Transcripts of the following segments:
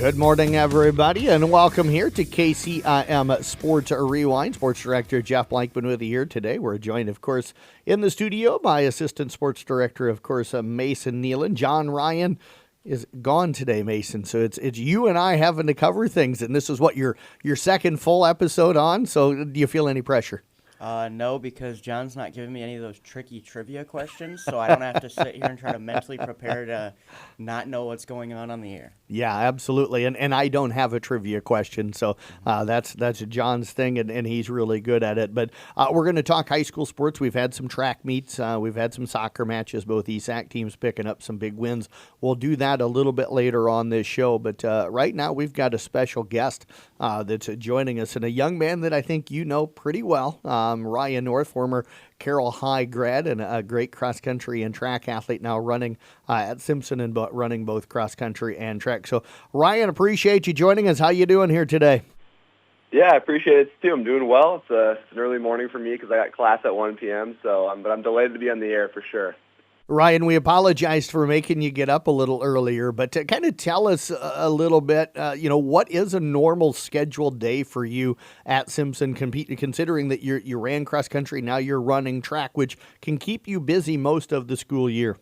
Good morning, everybody, and welcome here to KCIM Sports Rewind. Sports Director Jeff Blankman with you here today. We're joined, of course, in the studio by Assistant Sports Director, of course, Mason Nealon. John Ryan is gone today, Mason, so it's you and I having to cover things, and this is what your second full episode on, so do you feel any pressure? No, because John's not giving me any of those tricky trivia questions, so I don't have to sit here and try to mentally prepare to not know what's going on the air. Yeah, absolutely, and I don't have a trivia question, so that's John's thing, and he's really good at it. But we're going to talk high school sports. We've had some track meets. We've had some soccer matches, both ESAC teams picking up some big wins. We'll do that a little bit later on this show, but right now we've got a special guest that's joining us, and a young man that I think you know pretty well. Ryan North, former Carroll High grad and a great cross-country and track athlete, now running at Simpson and running both cross-country and track. So, Ryan, appreciate you joining us. How you doing here today? Yeah, I appreciate it, too. I'm doing well. It's an early morning for me because I got class at 1 p.m., but I'm delighted to be on the air for sure. Ryan, we apologized for making you get up a little earlier, but to kind of tell us a little bit, what is a normal scheduled day for you at Simpson, considering that you ran cross country, now you're running track, which can keep you busy most of the school year?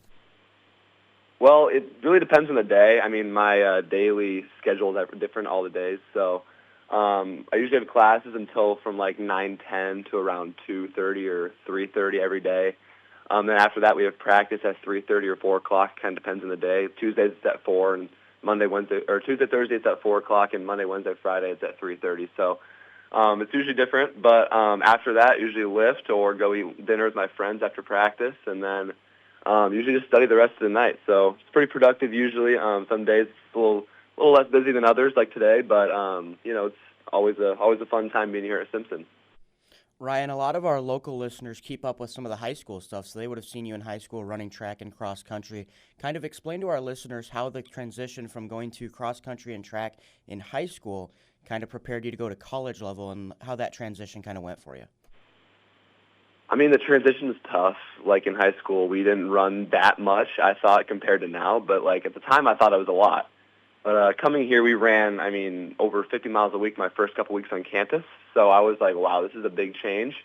Well, it really depends on the day. I mean, my daily schedule is different all the days, so I usually have classes until from like 9:10 to around 2:30 or 3:30 every day. Then after that, we have practice at 3:30 or 4 o'clock. Kind of depends on the day. Tuesdays it's at 4, and Tuesday, Thursday it's at 4 o'clock, and Monday, Wednesday, Friday it's at 3:30. So it's usually different. But after that, usually lift or go eat dinner with my friends after practice, and then usually just study the rest of the night. So it's pretty productive usually. Some days it's a little less busy than others, like today. But it's always a fun time being here at Simpson. Ryan, a lot of our local listeners keep up with some of the high school stuff, so they would have seen you in high school running track and cross country. Kind of explain to our listeners how the transition from going to cross country and track in high school kind of prepared you to go to college level, and how that transition kind of went for you. I mean, the transition was tough. Like in high school, we didn't run that much, I thought, compared to now. But like at the time, I thought it was a lot. But coming here, we ran, over 50 miles a week my first couple weeks on campus. So I was like, wow, this is a big change.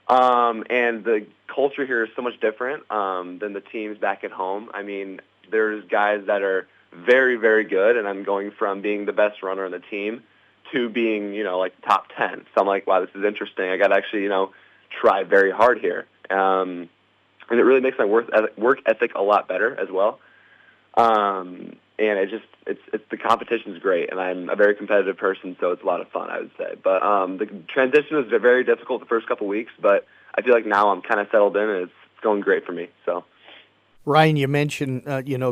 And the culture here is so much different than the teams back at home. I mean, there's guys that are very, very good, and I'm going from being the best runner on the team to being, like top 10. So I'm like, wow, this is interesting. I got to actually, try very hard here. And it really makes my work ethic a lot better as well. And it's the competition is great, and I'm a very competitive person, so it's a lot of fun, I would say. But the transition was very difficult the first couple weeks, but I feel like now I'm kind of settled in, and it's going great for me. So, Ryan, you mentioned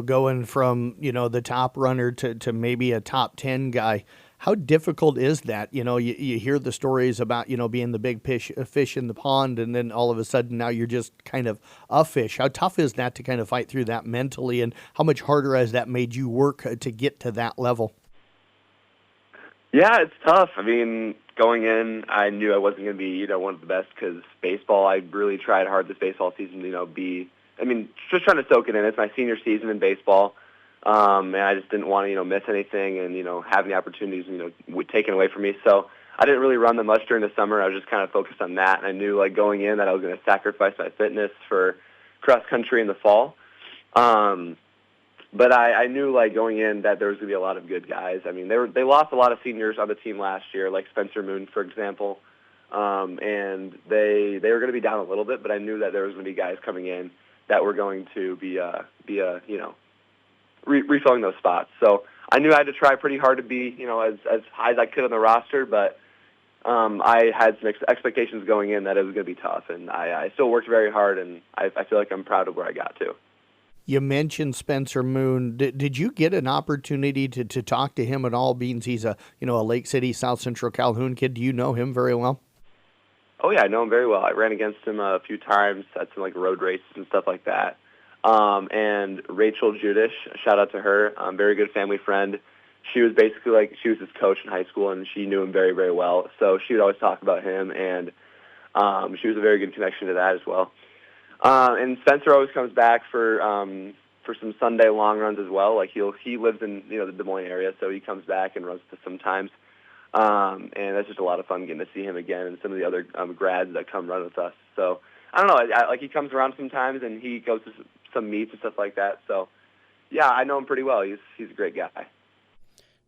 going from the top runner to maybe a top 10 guy. How difficult is that? You hear the stories about, being the big fish in the pond, and then all of a sudden now you're just kind of a fish. How tough is that to kind of fight through that mentally, and how much harder has that made you work to get to that level? Yeah, it's tough. I mean, going in, I knew I wasn't going to be, one of the best because baseball, I really tried hard this baseball season just trying to soak it in. It's my senior season in baseball. And I just didn't want to, miss anything and, have any opportunities, taken away from me. So I didn't really run that much during the summer. I was just kind of focused on that. And I knew, going in that I was going to sacrifice my fitness for cross-country in the fall. But I knew, going in that there was going to be a lot of good guys. I mean, they lost a lot of seniors on the team last year, like Spencer Moon, for example. And they were going to be down a little bit, but I knew that there was going to be guys coming in that were going to be refilling those spots. So I knew I had to try pretty hard to be, as high as I could on the roster, but I had some expectations going in that it was going to be tough, and I still worked very hard, and I feel like I'm proud of where I got to. You mentioned Spencer Moon. Did you get an opportunity to talk to him at all, being he's a Lake City, South Central Calhoun kid? Do you know him very well? Oh, yeah, I know him very well. I ran against him a few times at some road races and stuff like that. And Rachel Judish, shout out to her, very good family friend. She was basically she was his coach in high school, and she knew him very, very well. So she would always talk about him, and she was a very good connection to that as well. And Spencer always comes back for for some Sunday long runs as well. Like he lives in the Des Moines area, so he comes back and runs to sometimes. And that's just a lot of fun getting to see him again and some of the other grads that come run with us. So I don't know, like he comes around sometimes and he goes to some meets and stuff like that. So yeah, I know him pretty well. He's a great guy.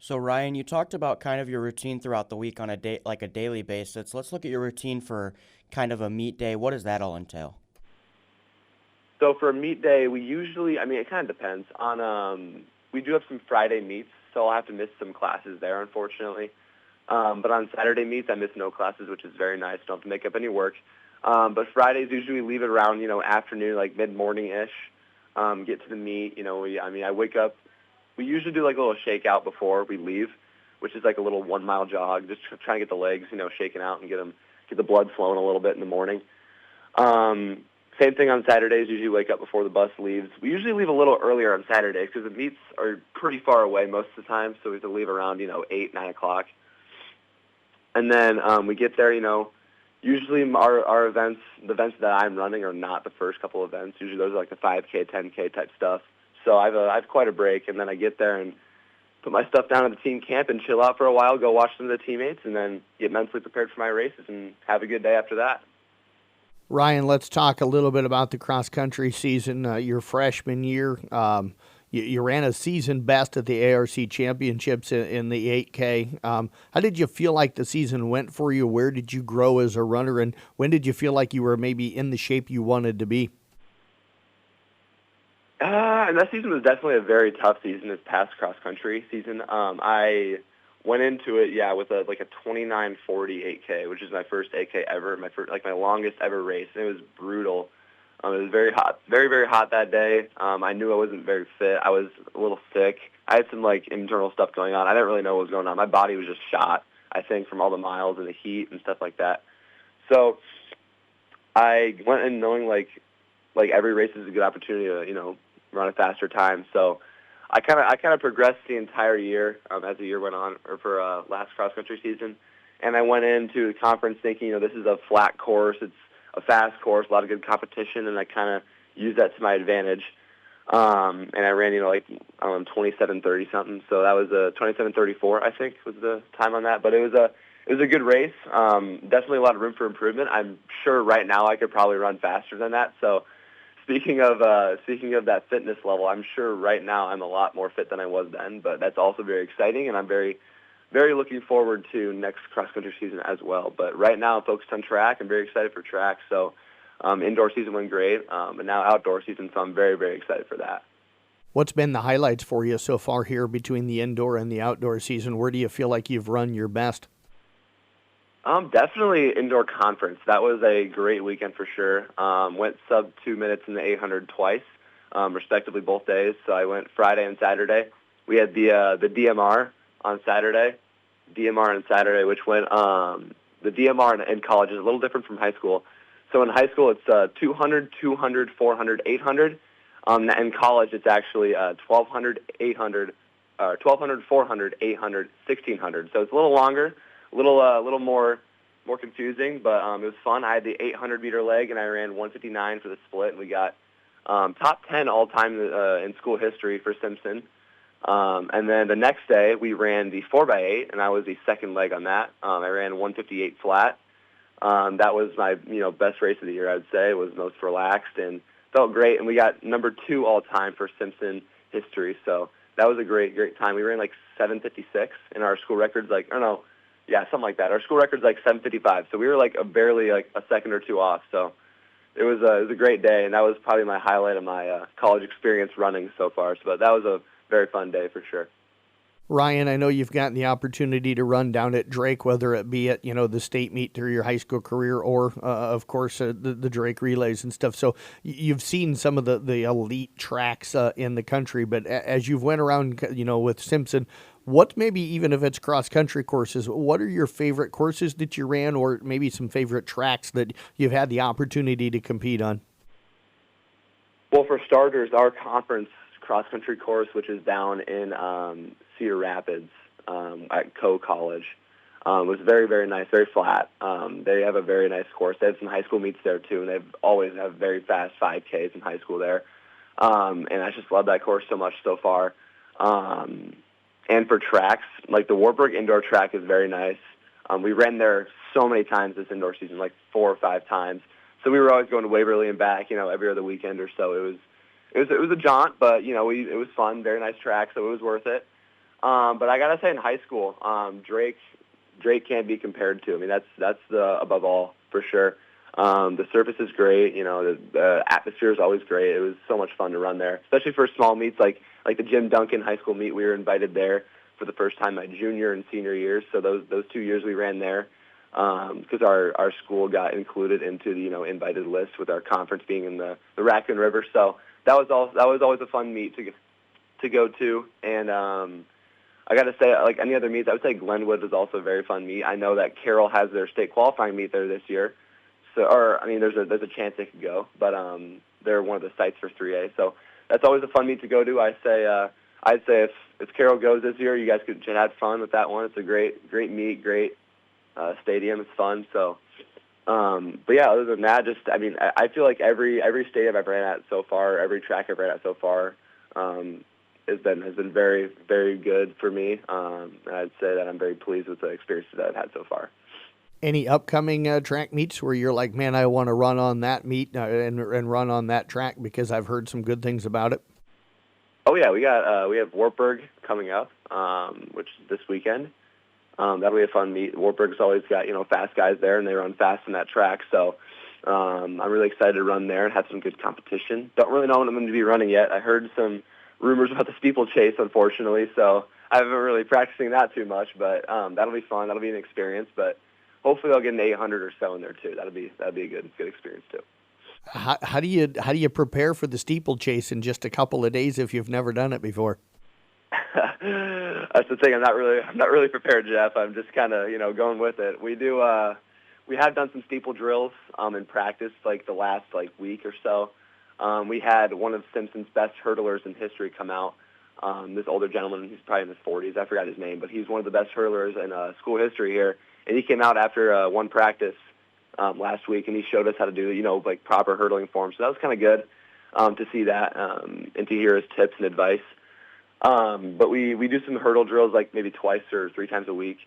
So Ryan, you talked about kind of your routine throughout the week on a daily basis. Let's look at your routine for kind of a meet day. What does that all entail? So for a meet day, we usually, it kind of depends on, we do have some Friday meets, so I'll have to miss some classes there, unfortunately. But on Saturday meets, I miss no classes, which is very nice. Don't have to make up any work. But Fridays, usually leave it around, afternoon, like mid-morning-ish, get to the meet. I wake up. We usually do like a little shakeout before we leave, which is like a little 1 mile jog, just trying to get the legs, shaking out and get the blood flowing a little bit in the morning. Same thing on Saturdays. Usually wake up before the bus leaves. We usually leave a little earlier on Saturdays because the meets are pretty far away most of the time, so we have to leave around 8, 9 o'clock. And then we get there. Usually our events, the events that I'm running, are not the first couple events. Usually those are like the 5K, 10K type stuff. So I have quite a break, and then I get there and put my stuff down at the team camp and chill out for a while, go watch some of the teammates, and then get mentally prepared for my races and have a good day after that. Ryan, let's talk a little bit about the cross-country season. Your freshman year, you ran a season best at the ARC Championships in the 8K. How did you feel like the season went for you? Where did you grow as a runner, and when did you feel like you were maybe in the shape you wanted to be? And that season was definitely a very tough season, this past cross-country season. I went into it, with a 29:40 8K, which is my first 8K ever, my longest ever race. And it was brutal. It was very hot, very, very hot that day. I knew I wasn't very fit. I was a little sick. I had some internal stuff going on. I didn't really know what was going on. My body was just shot, I think, from all the miles and the heat and stuff like that. So I went in knowing like every race is a good opportunity to run a faster time. So I kind of progressed the entire year as the year went on, or for last cross country season. And I went into the conference thinking, this is a flat course, it's a fast course, a lot of good competition, and I kind of used that to my advantage. And I ran 27:30 something. So that was a 27:34, I think, was the time on that. But it was a good race. Definitely a lot of room for improvement. I'm sure right now I could probably run faster than that. So Speaking of that fitness level, I'm sure right now I'm a lot more fit than I was then, but that's also very exciting, and I'm very, very looking forward to next cross-country season as well. But right now I'm focused on track. I'm very excited for track, so indoor season went great, and now outdoor season, so I'm very, very excited for that. What's been the highlights for you so far here between the indoor and the outdoor season? Where do you feel like you've run your best? Definitely indoor conference. That was a great weekend for sure. Went sub 2 minutes in the 800 twice, respectively both days. So I went Friday and Saturday. We had the DMR on Saturday. Which went the DMR in college is a little different from high school. So in high school it's 200, 200, 400, 800. In college it's actually 1200, 800, 1200, 400, 800, 1600. So it's a little longer. A little more confusing, but it was fun. I had the 800-meter leg, and I ran 159 for the split, and we got top 10 all-time in school history for Simpson. And then the next day, we ran the 4x8, and I was the second leg on that. I ran 158 flat. That was my best race of the year, I would say. It was most relaxed and felt great, and we got number 2 all-time for Simpson history, so that was a great, great time. We ran 7:56, and our school record's something like that. Our school record's 7:55, so we were barely a second or two off. So it was a great day, and that was probably my highlight of my college experience running so far. So that was a very fun day for sure. Ryan, I know you've gotten the opportunity to run down at Drake, whether it be at the state meet through your high school career, or of course the Drake relays and stuff. So you've seen some of the elite tracks in the country. But as you've went around, with Simpson, what maybe even if it's cross country courses, what are your favorite courses that you ran, or maybe some favorite tracks that you've had the opportunity to compete on? Well, for starters, our conference cross-country course, which is down in Cedar Rapids at College, was very, very nice, very flat. They have a very nice course. They have some high school meets there, too, and they always have very fast 5Ks in high school there. And I just love that course so much so far. And for tracks, like the Wartburg indoor track is very nice. We ran there so many times this indoor season, like 4 or 5 times. So we were always going to Waverly and back, every other weekend or so. It was a jaunt, but it was fun, very nice track, so it was worth it. But I gotta say, in high school, Drake can't be compared to. I mean, that's the above all for sure. The surface is great. The atmosphere is always great. It was so much fun to run there, especially for small meets like the Jim Duncan high school meet. We were invited there for the first time my junior and senior years. So those 2 years we ran there because our school got included into the invited list with our conference being in the Raccoon River. So that was always a fun meet to go to. And I got to say, like any other meets, I would say Glenwood is also a very fun meet. I know that Carroll has their state qualifying meet there this year. So, there's a chance they could go, but they're one of the sites for 3A. So that's always a fun meet to go to. I'd say if Carroll goes this year, you guys could have fun with that one. It's a great meet, great stadium. It's fun. So, but yeah, other than that, I feel like every stadium I've ran at so far, every track I've ran at so far, has been very, very good for me. And I'd say that I'm very pleased with the experiences that I've had so far. Any upcoming track meets where you're like, man, I want to run on that meet and run on that track because I've heard some good things about it? Oh yeah, we have Wartburg coming up, which is this weekend. That'll be a fun meet. Wartburg's always got fast guys there, and they run fast in that track. So I'm really excited to run there and have some good competition. Don't really know what I'm going to be running yet. I heard some rumors about the steeplechase, unfortunately, so I haven't really practicing that too much. But that'll be fun. That'll be an experience. But hopefully I'll get an 800 or so in there too. That'd be a good experience too. How do you prepare for the steeplechase in just a couple of days if you've never done it before? That's the thing. I'm not really prepared, Jeff. I'm just kind of going with it. We have done some steeple drills in practice like the last week or so. We had one of Simpson's best hurdlers in history come out. This older gentleman, he's probably in his 40s. I forgot his name, but he's one of the best hurdlers in school history here. And he came out after one practice last week, and he showed us how to do, proper hurdling form. So that was kind of good to see that and to hear his tips and advice. But we do some hurdle drills maybe twice or 3 times a week,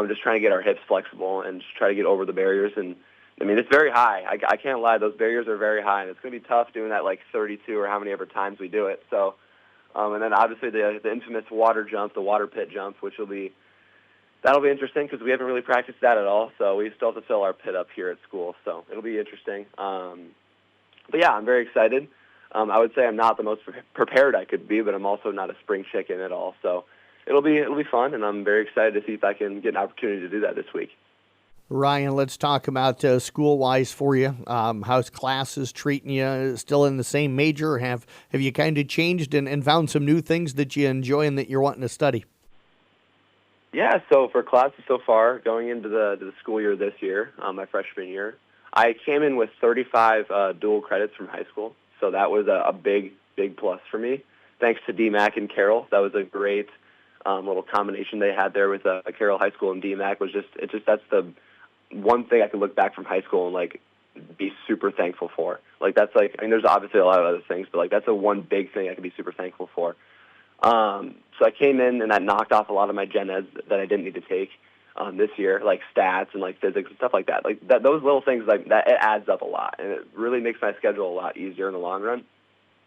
just trying to get our hips flexible and just try to get over the barriers. And, it's very high. I can't lie. Those barriers are very high, and it's going to be tough doing that 32 or how many ever times we do it. So, and then obviously the infamous water jump, the water pit jump, that'll be interesting because we haven't really practiced that at all. So we still have to fill our pit up here at school. So it'll be interesting. But yeah, I'm very excited. I would say I'm not the most prepared I could be, but I'm also not a spring chicken at all. So it'll be fun, and I'm very excited to see if I can get an opportunity to do that this week. Ryan, let's talk about school-wise for you. How's classes treating you? Still in the same major? Have you kind of changed and found some new things that you enjoy and that you're wanting to study? Yeah, so for classes so far, going into the school year this year, my freshman year, I came in with 35 dual credits from high school. So that was a big plus for me. Thanks to DMAC and Carroll. That was a great little combination they had there with Carroll High School and DMAC. That's the one thing I could look back from high school and be super thankful for. There's obviously a lot of other things, but that's the one big thing I could be super thankful for. So I came in and that knocked off a lot of my gen eds that I didn't need to take this year, like stats and physics and stuff like that. Those little things that it adds up a lot, and it really makes my schedule a lot easier in the long run.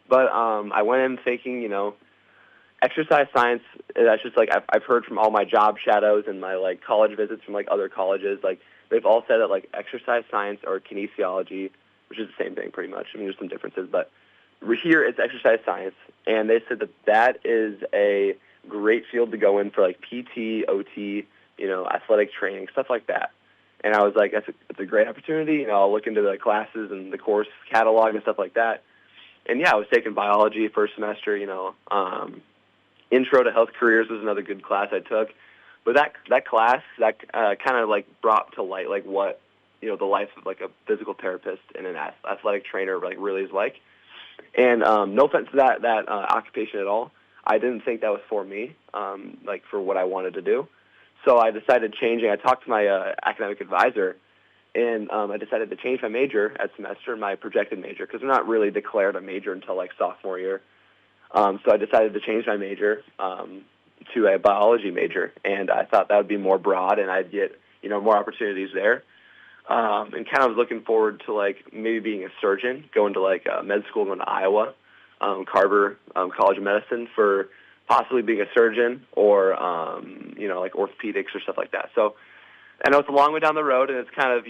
But I went in thinking, exercise science. That's just I've heard from all my job shadows and my college visits from other colleges. They've all said that exercise science or kinesiology, which is the same thing pretty much. There's some differences, but here it's exercise science, and they said that is a great field to go in for PT, OT, athletic training, stuff like that. And I was like, that's a great opportunity. I'll look into the classes and the course catalog and stuff like that. And yeah, I was taking biology first semester. Intro to Health Careers was another good class I took. But that class kind of brought to light what the life of a physical therapist and an athletic trainer really is like. And no offense to that occupation at all, I didn't think that was for me, for what I wanted to do. So I decided changing. I talked to my academic advisor, And I decided to change my major at semester, my projected major, because we're not really declared a major until like sophomore year. So I decided to change my major to a biology major, and I thought that would be more broad, and I'd get more opportunities there. And kind of was looking forward to like maybe being a surgeon, going to like med school, going to Iowa, Carver College of Medicine for possibly being a surgeon, or like orthopedics or stuff like that. So I know it's a long way down the road, and it's kind of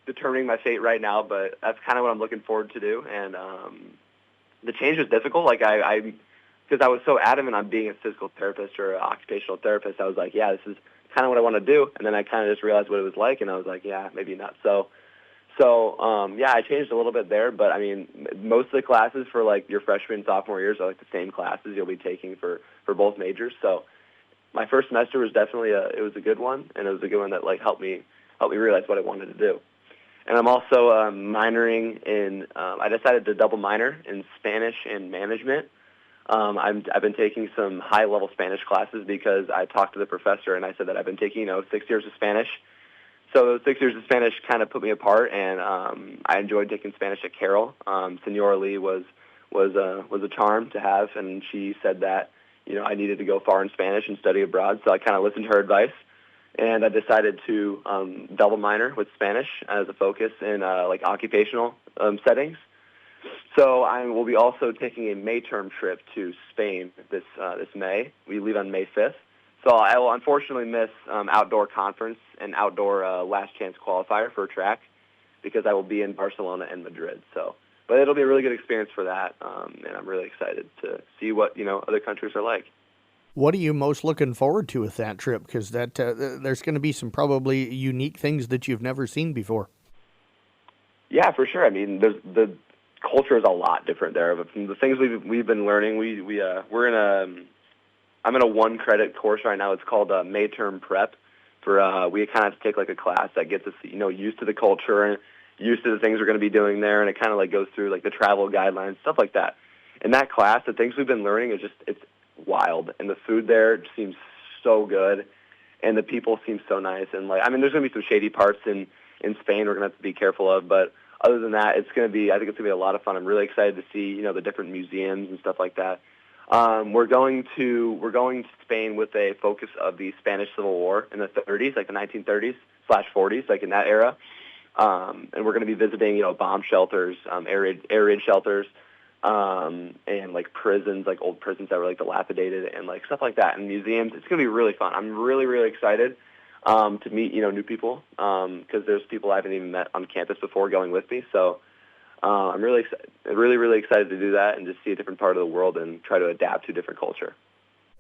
determining my fate right now, but that's kind of what I'm looking forward to do. And the change was difficult. Like because I was so adamant on being a physical therapist or an occupational therapist, I was like, yeah, this is kind of what I want to do. And then I kind of just realized what it was like, and I was like, yeah, maybe not. So yeah, I changed a little bit there, but I mean, most of the classes for like your freshman and sophomore years are like the same classes you'll be taking for both majors. So my first semester was definitely it was a good one, and it was a good one that like helped me realize what I wanted to do. And I'm also minoring in. I decided to double minor in Spanish and management. I've been taking some high-level Spanish classes because I talked to the professor and I said that I've been taking 6 years of Spanish. So those 6 years of Spanish kind of put me apart, and I enjoyed taking Spanish at Carroll. Senora Lee was a charm to have, and she said that I needed to go far in Spanish and study abroad. So I kind of listened to her advice, and I decided to double minor with Spanish as a focus in like occupational settings. So I will be also taking a May term trip to Spain this May. We leave on May 5th. So I will unfortunately miss outdoor conference and outdoor last chance qualifier for track because I will be in Barcelona and Madrid. So, but it'll be a really good experience for that, and I'm really excited to see what other countries are like. What are you most looking forward to with that trip? Because there's going to be some probably unique things that you've never seen before. Yeah, for sure. I mean, the culture is a lot different there. But from the things we've been learning, I'm in a 1-credit course right now. It's called May Term Prep. We kind of have to take like a class that gets us used to the culture and used to the things we're going to be doing there, and it kind of like goes through like the travel guidelines, stuff like that. In that class, the things we've been learning is it's wild, and the food there seems so good, and the people seem so nice. And like, I mean, there's going to be some shady parts in Spain we're going to have to be careful of, but other than that, I think it's going to be a lot of fun. I'm really excited to see the different museums and stuff like that. We're going to Spain with a focus of the Spanish Civil War in the 30s, like the 1930s/40s, like in that era. And we're going to be visiting, bomb shelters, air raid shelters, and like prisons, like old prisons that were like dilapidated and like stuff like that, and museums. It's going to be really fun. I'm really, really excited to meet, new people, because there's people I haven't even met on campus before going with me. So I'm really excited to do that and just see a different part of the world and try to adapt to a different culture.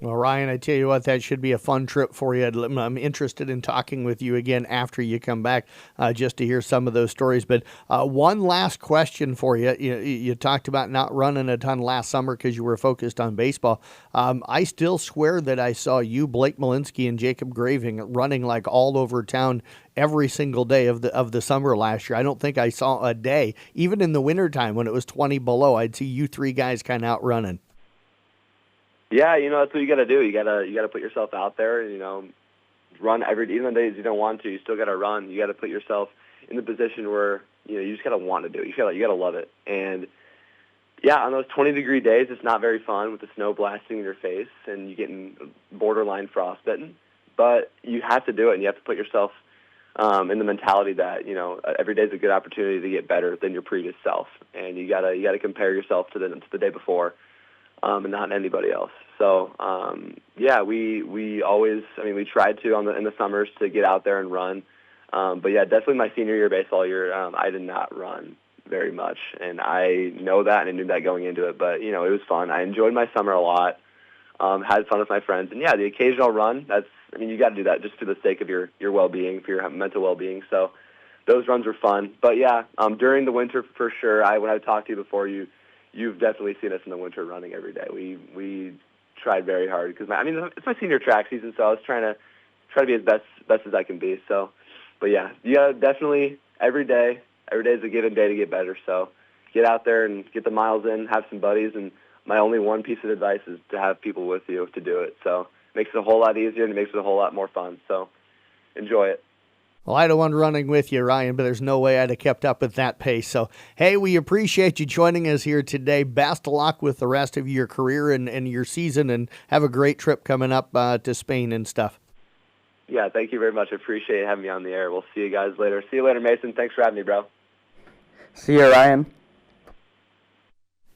Well, Ryan, I tell you what, that should be a fun trip for you. I'm interested in talking with you again after you come back, just to hear some of those stories. But one last question for you. You talked about not running a ton last summer because you were focused on baseball. I still swear that I saw you, Blake Malinsky, and Jacob Graving running like all over town every single day of the summer last year. I don't think I saw a day, even in the wintertime when it was 20 below, I'd see you three guys kind of out running. Yeah, that's what you got to do. You got to put yourself out there, run even the days you don't want to. You still got to run. You got to put yourself in the position where you just got to want to do it. You got to love it. And yeah, on those 20-degree days, it's not very fun with the snow blasting in your face and you getting borderline frostbitten. But you have to do it, and you have to put yourself in the mentality that every day is a good opportunity to get better than your previous self, and you gotta compare yourself to the day before. And not anybody else. So, yeah, we always, we tried to in the summers to get out there and run. But yeah, definitely my senior year baseball year, I did not run very much. And I know that, and I knew that going into it. But, it was fun. I enjoyed my summer a lot, had fun with my friends. And yeah, the occasional run, you got to do that just for the sake of your well-being, for your mental well-being. So those runs were fun. But yeah, during the winter for sure, when I talked to you before, you've definitely seen us in the winter running every day. We tried very hard because it's my senior track season, so I was trying to be as best as I can be. So, but yeah, you gotta definitely every day is a given day to get better. So, get out there and get the miles in, have some buddies, and my only one piece of advice is to have people with you to do it. So, it makes it a whole lot easier and it makes it a whole lot more fun. So, enjoy it. Well, I don't want running with you, Ryan, but there's no way I'd have kept up with that pace. So, hey, we appreciate you joining us here today. Best of luck with the rest of your career and your season, and have a great trip coming up to Spain and stuff. Yeah, thank you very much. I appreciate having me on the air. We'll see you guys later. See you later, Mason. Thanks for having me, bro. See you, Ryan.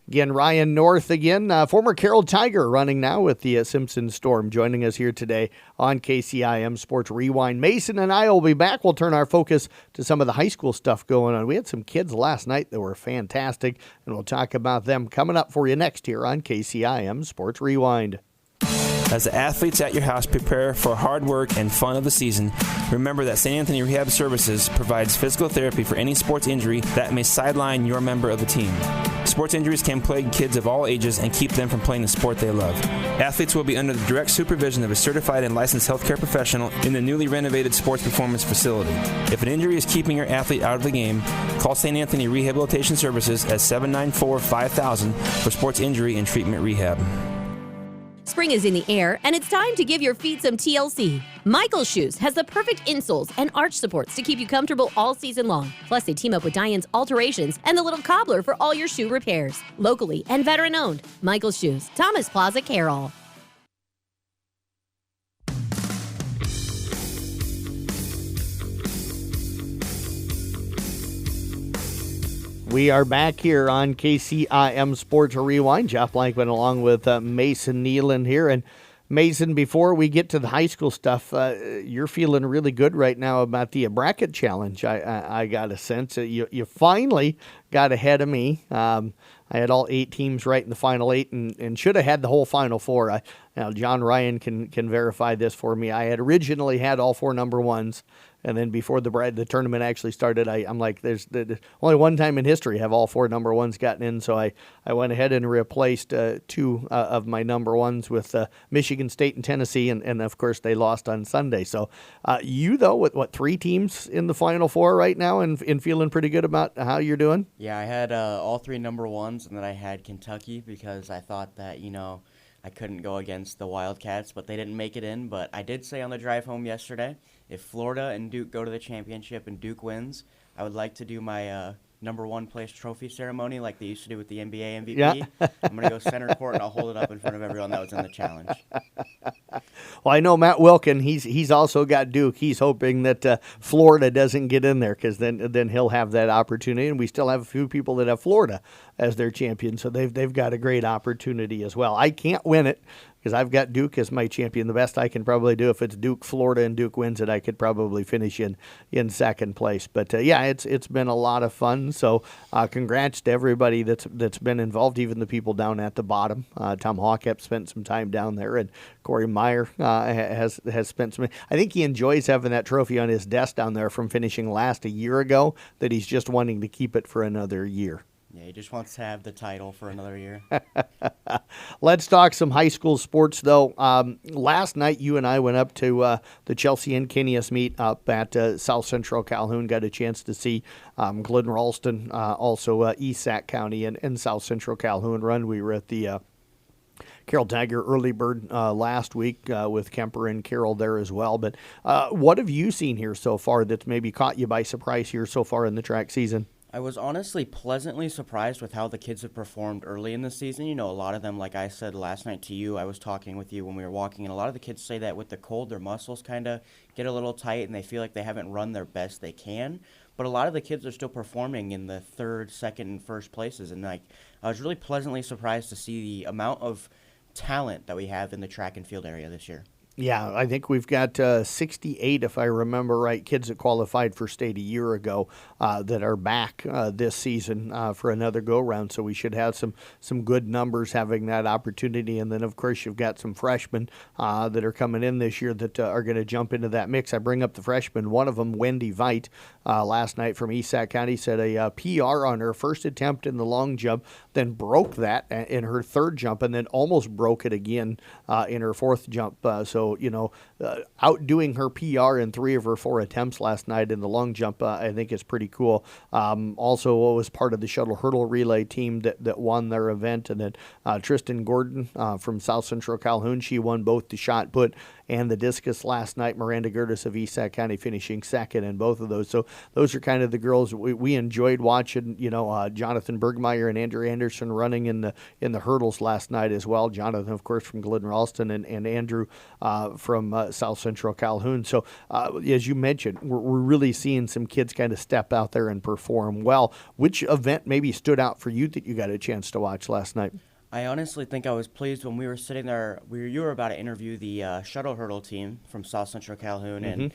Again, Ryan North again, former Carroll Tiger, running now with the Simpson Storm, joining us here today on KCIM Sports Rewind. Mason and I will be back. We'll turn our focus to some of the high school stuff going on. We had some kids last night that were fantastic, and we'll talk about them coming up for you next here on KCIM Sports Rewind. As the athletes at your house prepare for hard work and fun of the season, remember that St. Anthony Rehab Services provides physical therapy for any sports injury that may sideline your member of the team. Sports injuries can plague kids of all ages and keep them from playing the sport they love. Athletes will be under the direct supervision of a certified and licensed healthcare professional in the newly renovated sports performance facility. If an injury is keeping your athlete out of the game, call St. Anthony Rehabilitation Services at 794-5000 for sports injury and treatment rehab. Spring is in the air, and it's time to give your feet some TLC. Michael's Shoes has the perfect insoles and arch supports to keep you comfortable all season long. Plus, they team up with Diane's Alterations and the Little Cobbler for all your shoe repairs. Locally and veteran-owned. Michael's Shoes, Thomas Plaza, Carroll. We are back here on KCIM Sports Rewind. Jeff Blankman along with Mason Nealon here. And Mason, before we get to the high school stuff, you're feeling really good right now about the bracket challenge. I got a sense that you finally got ahead of me. I had all 8 teams right in the final 8 and should have had the whole final 4. Now, John Ryan can verify this for me. I had originally had all 4 number ones. And then before the tournament actually started, I'm like, there's only one time in history have all 4 number ones gotten in. So I went ahead and replaced 2 of my number ones with Michigan State and Tennessee. And of course, they lost on Sunday. So you, though, with 3 teams in the Final 4 right now and feeling pretty good about how you're doing? Yeah, I had all 3 number ones, and then I had Kentucky because I thought that, I couldn't go against the Wildcats, but they didn't make it in. But I did say on the drive home yesterday, if Florida and Duke go to the championship and Duke wins, I would like to do my number 1 place trophy ceremony like they used to do with the NBA MVP. Yeah. I'm going to go center court, and I'll hold it up in front of everyone that was in the challenge. Well, I know Matt Wilkin, he's also got Duke. He's hoping that Florida doesn't get in there because then he'll have that opportunity. And we still have a few people that have Florida as their champion, so they've got a great opportunity as well. I can't win it because I've got Duke as my champion. The best I can probably do if it's Duke, Florida, and Duke wins it, I could probably finish in second place. But yeah, it's been a lot of fun. So congrats to everybody that's been involved, even the people down at the bottom. Tom Hawkep spent some time down there, and Corey Meyer has spent some. I think he enjoys having that trophy on his desk down there from finishing last a year ago. That he's just wanting to keep it for another year. Yeah, he just wants to have the title for another year. Let's talk some high school sports, though. Last night, you and I went up to the Chelsea and Kinneas meet up at South Central Calhoun. Got a chance to see Glen Ralston, also East Sac County and South Central Calhoun run. We were at the Carroll Tiger Early Bird last week with Kemper and Carroll there as well. But what have you seen here so far that's maybe caught you by surprise here so far in the track season? I was honestly pleasantly surprised with how the kids have performed early in the season. A lot of them, like I said last night to you, I was talking with you when we were walking, and a lot of the kids say that with the cold, their muscles kind of get a little tight, and they feel like they haven't run their best they can. But a lot of the kids are still performing in the 3rd, 2nd, and 1st places, and I was really pleasantly surprised to see the amount of talent that we have in the track and field area this year. Yeah, I think we've got 68, if I remember right, kids that qualified for state a year ago that are back this season for another go-round. So we should have some good numbers having that opportunity. And then, of course, you've got some freshmen that are coming in this year that are going to jump into that mix. I bring up the freshmen. One of them, Wendy Veit, last night from East Sac County, set a PR on her first attempt in the long jump, then broke that in her 3rd jump, and then almost broke it again in her 4th jump. So, outdoing her PR in 3 of her 4 attempts last night in the long jump, I think is pretty cool. Also was part of the shuttle hurdle relay team that won their event. And then Tristan Gordon from South Central Calhoun, she won both the shot put and the discus last night. Miranda Gertis of East Sac County finishing second in both of those. So those are kind of the girls we enjoyed watching. Jonathan Bergmeyer and Andrew Anderson running in the hurdles last night as well. Jonathan, of course, from Glidden Ralston, and Andrew from South Central Calhoun. So as you mentioned, we're really seeing some kids kind of step out there and perform well. Which event maybe stood out for you that you got a chance to watch last night? I honestly think I was pleased when we were sitting there. You were about to interview the shuttle hurdle team from South Central Calhoun, and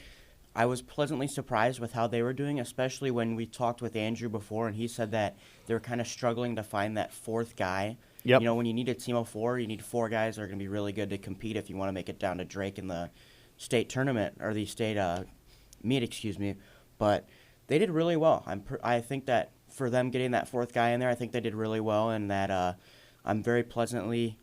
I was pleasantly surprised with how they were doing, especially when we talked with Andrew before, and he said that they were kind of struggling to find that fourth guy. Yep. When you need a team of four, you need four guys that are going to be really good to compete if you want to make it down to Drake in the state tournament, or the state meet, But they did really well. I think that for them getting that fourth guy in there, I think they did really well, and that I'm very pleasantly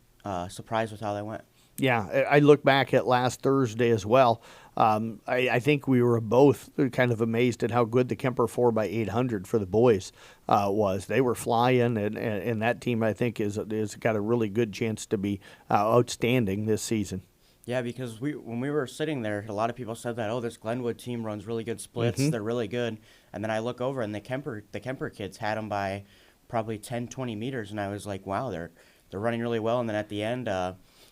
surprised with how that went. Yeah, I look back at last Thursday as well. I think we were both kind of amazed at how good the Kemper 4x800 for the boys was. They were flying, and that team, I think, is got a really good chance to be outstanding this season. Yeah, because when we were sitting there, a lot of people said that, this Glenwood team runs really good splits. They're really good. And then I look over, and the Kemper kids had them by probably 10, 20 meters, and I was like, wow, they're running really well. And then at the end,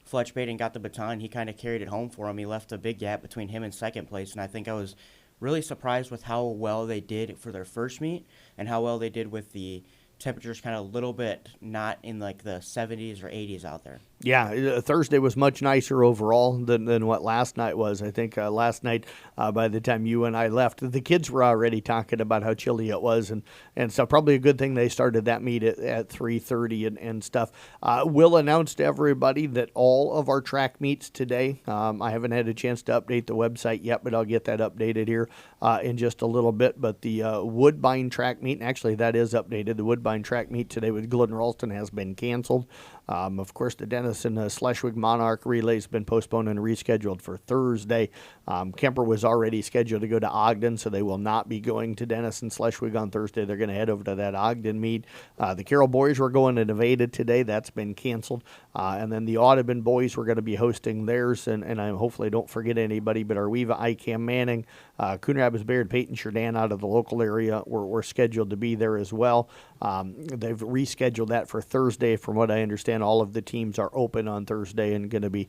Fletch Baden got the baton. He kind of carried it home for him. He left a big gap between him and second place, and I think I was really surprised with how well they did for their first meet and how well they did with the temperatures kind of a little bit not in like the 70s or 80s out there. Yeah, Thursday was much nicer overall than what last night was. I think last night, by the time you and I left, the kids were already talking about how chilly it was, and so probably a good thing they started that meet at 3:30 and stuff. We'll announce to everybody that all of our track meets today. I haven't had a chance to update the website yet, but I'll get that updated here in just a little bit. But the Woodbine track meet, and actually that is updated, the Woodbine track meet today with Glidden Ralston has been canceled. Of course, the Dennis and Schleswig Monarch relay has been postponed and rescheduled for Thursday. Kemper was already scheduled to go to Ogden, so they will not be going to Dennis and Schleswig on Thursday. They're going to head over to that Ogden meet. The Carroll boys were going to Nevada today. That's been canceled. And then the Audubon boys were going to be hosting theirs, and I hopefully don't forget anybody, but Arweva, ICAM Manning, Coon Rapids, Bayard, Peyton, Sheridan out of the local area were scheduled to be there as well. They've rescheduled that for Thursday. From what I understand, all of the teams are open on Thursday and going to be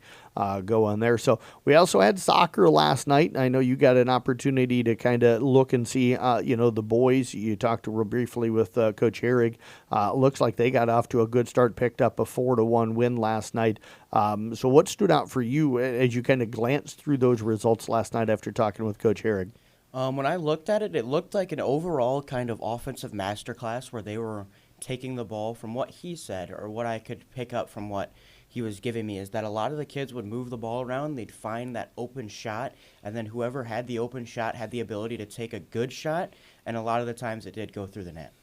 going there. So we also had soccer last night. I know you got an opportunity to kind of look and see, the boys. You talked real briefly with Coach Herrig. Looks like they got off to a good start, picked up a 4-1 win last night. So what stood out for you as you kind of glanced through those results last night after talking with Coach Herrig? When I looked at it, it looked like an overall kind of offensive masterclass where they were taking the ball. From what he said, or what I could pick up from what he was giving me, is that a lot of the kids would move the ball around, they'd find that open shot, and then whoever had the open shot had the ability to take a good shot, and a lot of the times it did go through the net.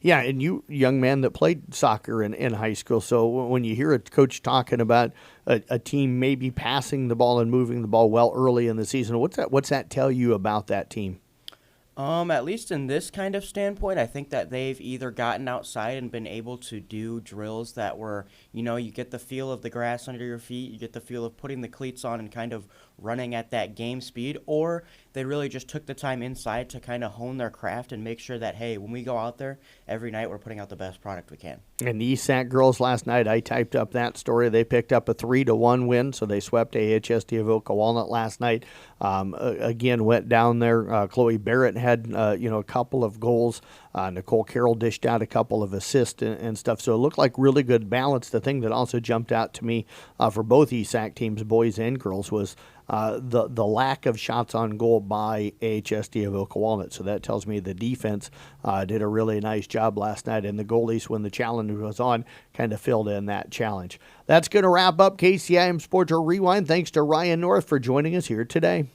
Yeah, and you, young man that played soccer in high school, so when you hear a coach talking about a team maybe passing the ball and moving the ball well early in the season, what's that tell you about that team? At least in this kind of standpoint, I think that they've either gotten outside and been able to do drills that were, you get the feel of the grass under your feet, you get the feel of putting the cleats on and kind of running at that game speed, or they really just took the time inside to kind of hone their craft and make sure that, hey, when we go out there every night, we're putting out the best product we can. And the ESAC girls last night, I typed up that story. They picked up a 3-1 win, so they swept AHSD of Oka Walnut last night. Again, went down there. Chloe Barrett had a couple of goals. Nicole Carroll dished out a couple of assists and stuff. So it looked like really good balance. The thing that also jumped out to me for both ESAC teams, boys and girls, was the lack of shots on goal by AHSD of Oka Walnut. So that tells me the defense did a really nice job last night, and the goalies, when the challenge was on, kind of filled in that challenge. That's going to wrap up KCIM Sports Rewind. Thanks to Ryan North for joining us here today.